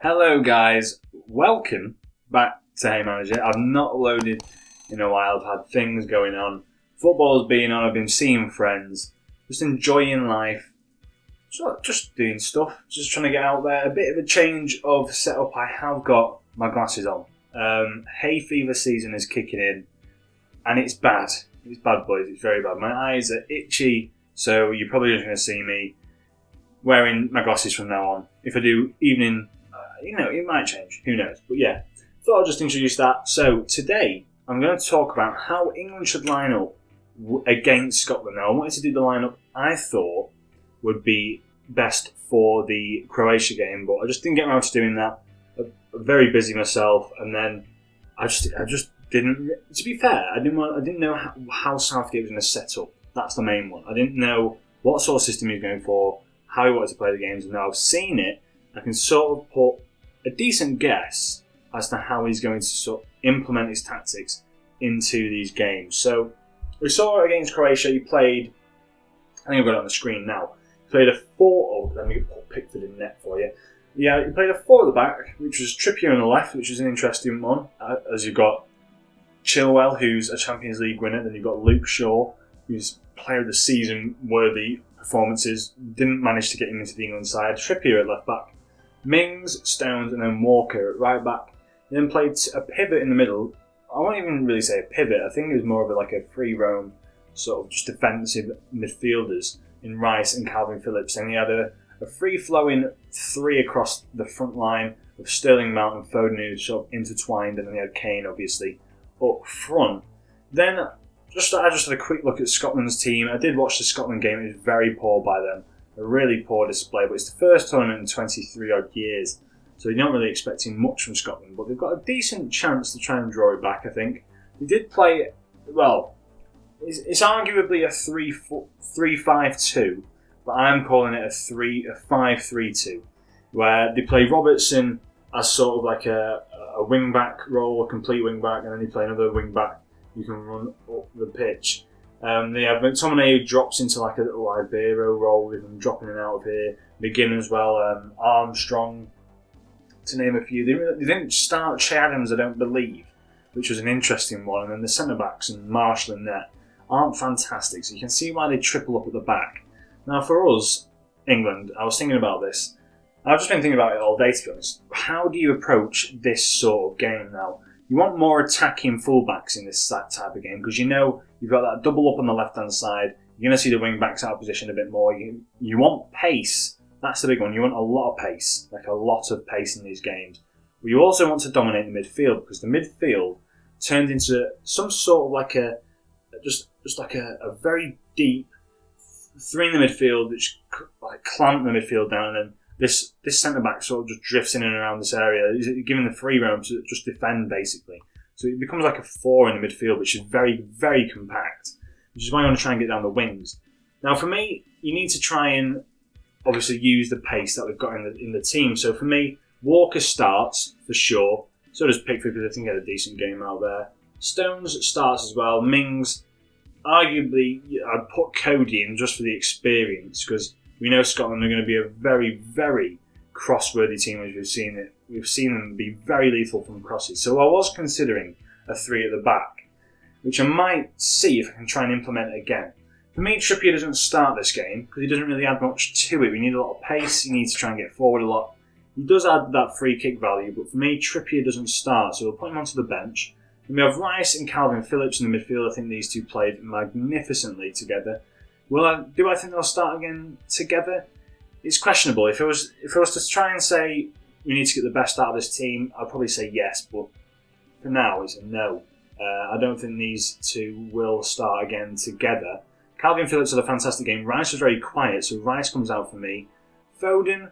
Hello guys, welcome back to Haymanager. I've not loaded in a while, I've had things going on. Football's been on, I've been seeing friends, just enjoying life, just doing stuff, just trying to get out there. A bit of a change of setup, I have got my glasses on. Hayfever season is kicking in and it's bad. It's bad, boys, it's very bad. My eyes are itchy, so you're probably just going to see me wearing my glasses from now on. If I do evening, it might change. Who knows? But yeah, thought I'd just introduce that. So today, I'm going to talk about how England should line up against Scotland. Now, I wanted to do the lineup I thought would be best for the Croatia game, but I just didn't get around to doing that. I'm very busy myself, and then I just didn't. To be fair, I didn't know how Southgate was going to set up. That's the main one. I didn't know what sort of system he was going for, how he wanted to play the games, and now I've seen it, I can sort of put a decent guess as to how he's going to sort of implement his tactics into these games. So we saw against Croatia, he played, I think I've got it on the screen now, he played a 4, let me put Pickford in net for you. Yeah, he played a 4 at the back, which was Trippier on the left, which is an interesting one, as you've got Chilwell, who's a Champions League winner, then you've got Luke Shaw, who's player of the season worthy performances, didn't manage to get him into the England side. Trippier at left back, Mings, Stones, and then Walker at right back. He then played a pivot in the middle. I won't even really say a pivot. I think it was more of like a free roam, sort of just defensive midfielders in Rice and Calvin Phillips. And he had a free flowing 3 across the front line of Sterling, Mount, and Foden, who sort of intertwined, and then he had Kane obviously up front. Then I just had a quick look at Scotland's team. I did watch the Scotland game. It was very poor by them. A really poor display, but it's the first tournament in 23 odd years, so you're not really expecting much from Scotland, but they've got a decent chance to try and draw it back, I think. They did play, well, it's arguably a 3-5-2, but I'm calling it a 5-3-2, where they play Robertson as sort of like a wing-back role, a complete wing-back, and then they play another wing-back you can run up the pitch. They have McTominay, who drops into like a little libero role with him dropping in and out of here. McGinn as well, Armstrong, to name a few. They didn't start Che Adams, I don't believe, which was an interesting one. And then the centre-backs and Marshall and net aren't fantastic, so you can see why they triple up at the back. Now for us, England, I was thinking about this. I've just been thinking about it all day, to be honest. How do you approach this sort of game now? You want more attacking fullbacks in this type of game because you know you've got that double up on the left-hand side. You're going to see the wing-backs out of position a bit more. You want pace. That's the big one. You want a lot of pace, like a lot of pace in these games. But you also want to dominate the midfield because the midfield turned into some sort of like a very deep 3 in the midfield, which like clamp the midfield down, and this centre-back sort of just drifts in and around this area, giving the free roam to just defend, basically. So it becomes like a 4 in the midfield, which is very, very compact, which is why I want to try and get down the wings. Now, for me, you need to try and obviously use the pace that we've got in the team. So for me, Walker starts, for sure. So does Pickford, because I think he had a decent game out there. Stones starts as well. Mings, arguably, I'd put Cody in just for the experience, because we know Scotland are going to be a very, very cross-worthy team, as we've seen it. We've seen them be very lethal from crosses. So I was considering a 3 at the back, which I might see if I can try and implement it again. For me, Trippier doesn't start this game because he doesn't really add much to it. We need a lot of pace. He needs to try and get forward a lot. He does add that free kick value, but for me, Trippier doesn't start, so we'll put him onto the bench. And we have Rice and Calvin Phillips in the midfield. I think these two played magnificently together. Do I think they'll start again together? It's questionable. If I was to try and say we need to get the best out of this team, I'd probably say yes, but for now it's a no. I don't think these two will start again together. Calvin Phillips had a fantastic game. Rice was very quiet, so Rice comes out for me. Foden,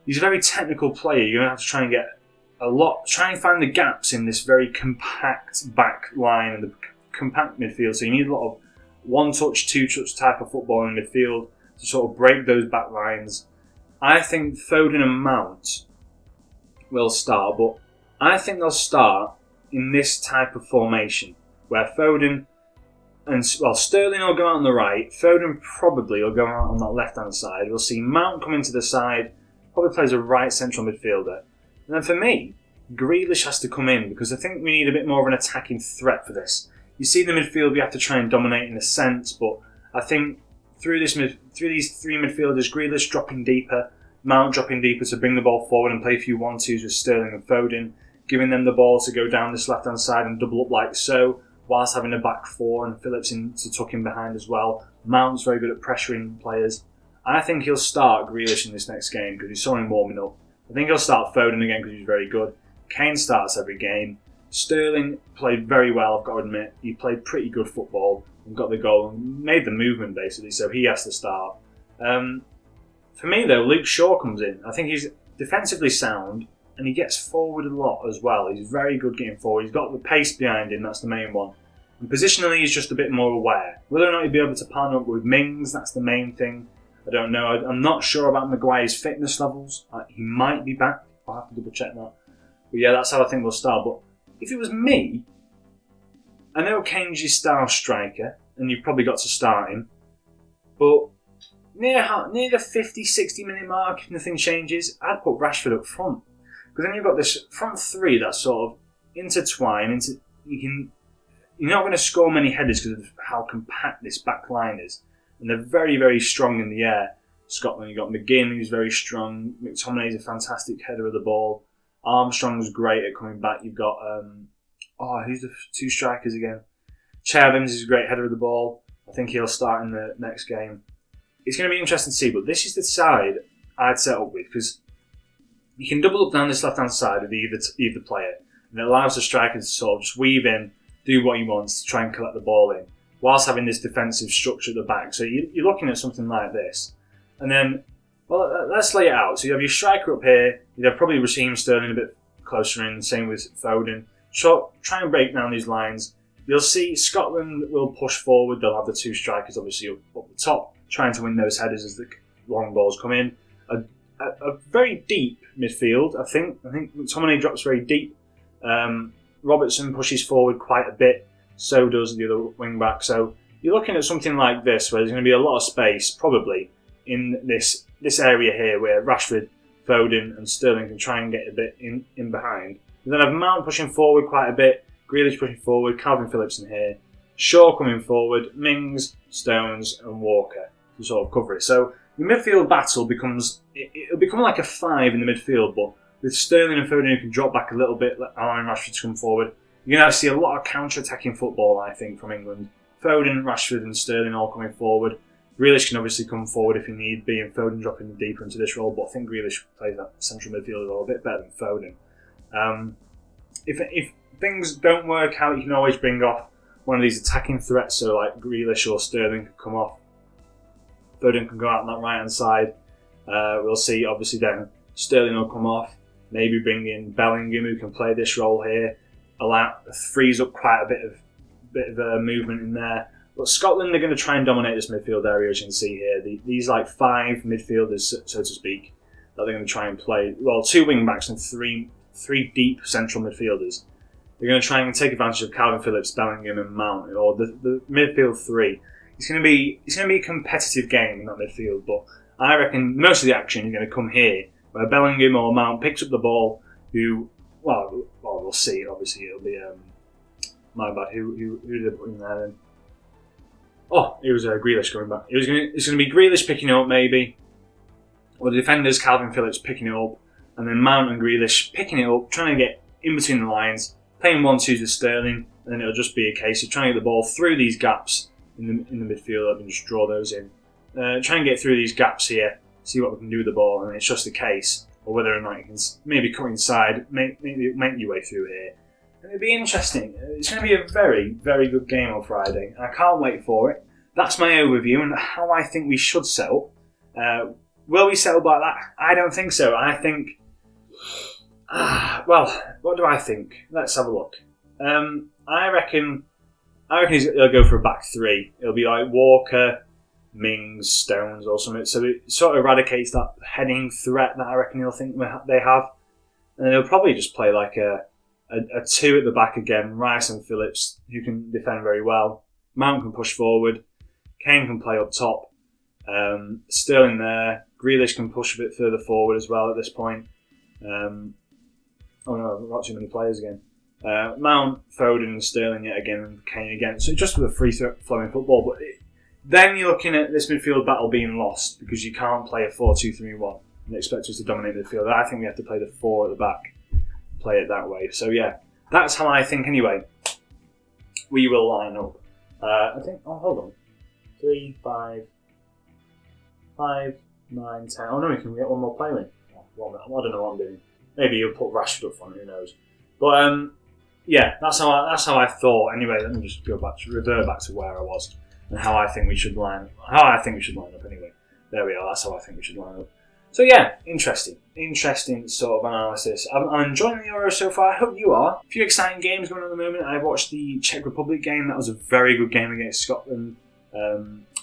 he's a very technical player. You're going to have to try and get try and find the gaps in this very compact back line and the compact midfield. So you need a lot of one-touch, two-touch type of football in midfield to sort of break those back lines. I think Foden and Mount will start, but I think they'll start in this type of formation where Foden and Sterling will go out on the right. Foden probably will go out on that left-hand side. We'll see Mount come into the side, probably plays a right central midfielder. And then for me, Grealish has to come in because I think we need a bit more of an attacking threat for this. You see the midfield, we have to try and dominate in a sense, but I think through these three midfielders, Grealish dropping deeper, Mount dropping deeper to bring the ball forward and play a few 1-2s with Sterling and Foden, giving them the ball to go down this left-hand side and double up like so, whilst having a back four and Phillips in to tuck in behind as well. Mount's very good at pressuring players. I think he'll start Grealish in this next game because we saw him warming up. I think he'll start Foden again because he's very good. Kane starts every game. Sterling played very well, I've got to admit. He played pretty good football and got the goal and made the movement basically, so he has to start. For me though, Luke Shaw comes in. I think he's defensively sound and he gets forward a lot as well. He's very good getting forward. He's got the pace behind him, that's the main one. And positionally, he's just a bit more aware. Whether or not he'll be able to partner up with Mings, that's the main thing. I don't know. I'm not sure about Maguire's fitness levels. He might be back. I'll have to double check that. But yeah, that's how I think we'll start. But if it was me, I know Kane's your star striker, and you've probably got to start him. But near the 50, 60 minute mark, if nothing changes, I'd put Rashford up front. Because then you've got this front three that's sort of intertwined. You're not going to score many headers because of how compact this back line is. And they're very, very strong in the air. Scotland, you've got McGinn, who's very strong. McTominay's a fantastic header of the ball. Armstrong's great at coming back. You've got, who's the two strikers again? Che Adams is a great header of the ball. I think he'll start in the next game. It's going to be interesting to see, but this is the side I'd set up with because you can double up down this left-hand side with either player, and it allows the striker to sort of just weave in, do what he wants to try and collect the ball in, whilst having this defensive structure at the back. So you're looking at something like this. And then, well, let's lay it out. So you have your striker up here, you'd have probably Raheem Sterling a bit closer in, same with Foden. So try and break down these lines. You'll see Scotland will push forward, they'll have the two strikers obviously up the top, trying to win those headers as the long balls come in. A very deep midfield, I think. McTominay drops very deep. Robertson pushes forward quite a bit, so does the other wing back. So you're looking at something like this, where there's going to be a lot of space, probably, in this area here, where Rashford, Foden and Sterling can try and get a bit in behind. And then I have Mount pushing forward quite a bit, Grealish pushing forward, Calvin Phillips in here, Shaw coming forward, Mings, Stones and Walker to sort of cover it. So your midfield battle it'll become like a 5 in the midfield, but with Sterling and Foden who can drop back a little bit, allowing Rashford to come forward, you're going to see a lot of counter-attacking football, I think, from England. Foden, Rashford and Sterling all coming forward. Grealish can obviously come forward if he need be, and Foden dropping deeper into this role, but I think Grealish plays that central midfielder role a bit better than Foden. If things don't work out, you can always bring off one of these attacking threats, so like Grealish or Sterling can come off. Foden can go out on that right-hand side. We'll see, obviously, then Sterling will come off. Maybe bring in Bellingham, who can play this role here. Frees up quite a bit of movement in there. But Scotland are going to try and dominate this midfield area, as you can see here. These like 5 midfielders, so to speak, that they're going to try and play. Well, 2 wing backs and three deep central midfielders. They're going to try and take advantage of Calvin Phillips, Bellingham, and Mount, or the midfield 3. It's going to be a competitive game in that midfield, but I reckon most of the action is going to come here, where Bellingham or Mount picks up the ball. We'll see. Obviously, it'll be my bad. Who did they put in there then? Oh, it was Grealish coming back. It's going to be Grealish picking it up maybe, or the defenders Calvin Phillips picking it up, and then Mount and Grealish picking it up, trying to get in between the lines, playing 1-2s with Sterling, and then it'll just be a case of trying to get the ball through these gaps in the midfield. I can just draw those in. Try and get through these gaps here, see what we can do with the ball, and it's just a case of whether or not you can maybe come inside, make your way through here. And it'll be interesting. It's going to be a very, very good game on Friday. I can't wait for it. That's my overview and how I think we should set up. Will we set up like that? I don't think so. I think... what do I think? Let's have a look. I reckon he'll go for a back 3. It'll be like Walker, Mings, Stones or something. So it sort of eradicates that heading threat that I reckon he'll think they have. And then he'll probably just play like a 2 at the back again. Rice and Phillips, who can defend very well. Mount can push forward. Kane can play up top. Sterling there. Grealish can push a bit further forward as well at this point. Oh no, I've got too many players again. Mount, Foden, and Sterling yet again, and Kane again. So just with a free-flowing football, but then you're looking at this midfield battle being lost because you can't play a 4-2-3-1 and expect us to dominate the midfield. I think we have to play the 4 at the back, play it that way. So yeah, that's how I think anyway. We will line up. I think. Oh, hold on. 3, 5, 9, 10. Oh no, we can get one more player in. Oh, I don't know what I'm doing. Maybe you'll put Rashford up on it. Who knows? But yeah, that's how I thought. Anyway, let me just revert back to where I was and how I think we should line. How I think we should line up. Anyway, there we are. That's how I think we should line up. So yeah, interesting sort of analysis. I'm enjoying the Euro so far. I hope you are. A few exciting games going on at the moment. I watched the Czech Republic game. That was a very good game against Scotland.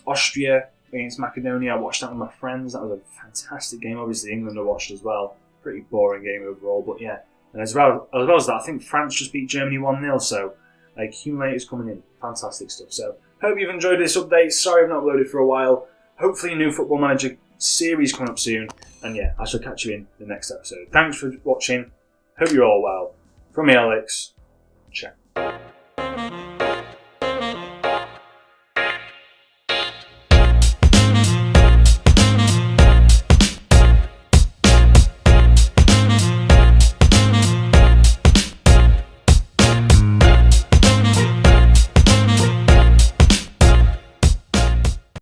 Austria against Macedonia. I watched that with my friends. That was a fantastic game. Obviously, England I watched as well. Pretty boring game overall, but yeah. And as well as that, I think France just beat Germany 1-0. So accumulators coming in. Fantastic stuff. So hope you've enjoyed this update. Sorry I've not uploaded for a while. Hopefully a new Football Manager series coming up soon, and yeah, I shall catch you in the next episode. Thanks for watching. Hope you're all well. From me, Alex. Ciao.